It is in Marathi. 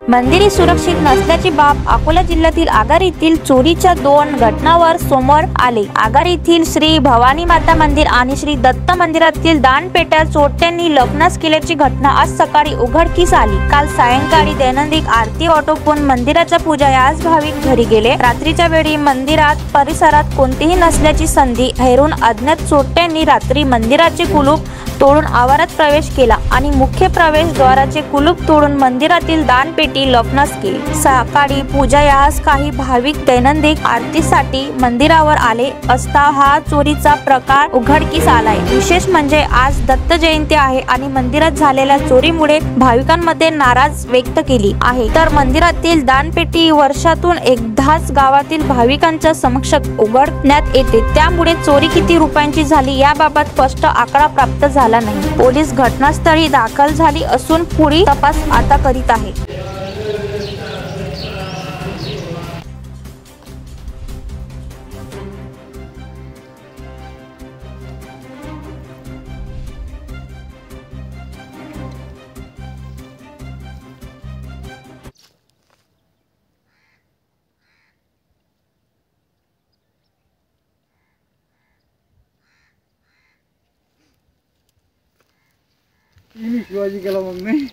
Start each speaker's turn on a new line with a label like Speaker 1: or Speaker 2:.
Speaker 1: मंदिरे सुरक्षित नसल्याची बाब अकोला जिल्ह्यातील आगार येथील चोरीच्या 2 घटनांवर समोर आले। आगार येथील श्री भवानी माता मंदिर आणि श्री दत्त मंदिरातील दानपेट्या चोरट्यांनी लग्नास केल्याची घटना आज सकाळी उघडकीस आली। काल सायंकाळी दैनंदिन आरती आटोपून मंदिराच्या पूजा यास भाविक घरी गेले। रात्रीच्या वेळी मंदिरात परिसरात कोणतीही नसल्याची संधी हेरून अज्ञात चोरट्यांनी रात्री मंदिराचे कुलूप तोडून आवारात प्रवेश केला आणि मुख्य प्रवेशद्वाराचे कुलूप तोडून मंदिरातील दानपेटी लग्नास केली। सकाळी पूजा यास काही भाविक दैनंदिन आरतीसाठी मंदिरावर आले असता हा चोरीचा प्रकार उघडकीस आलाय। विशेष म्हणजे आज दत्त जयंती आहे आणि मंदिरात झालेल्या चोरीमुळे भाविकांमध्ये नाराज व्यक्त केली आहे। तर मंदिरातील दानपेटी वर्षातून एकदाच गावातील भाविकांच्या समक्ष उघडण्यात येते, त्यामुळे चोरी किती रुपयांची झाली याबाबत स्पष्ट आकडा प्राप्त झाला नाही। पोलीस घटनास्थळी दाखल झाली असून पुढील तपास आता करीत आहे।
Speaker 2: शिवाजी केला मग नाही।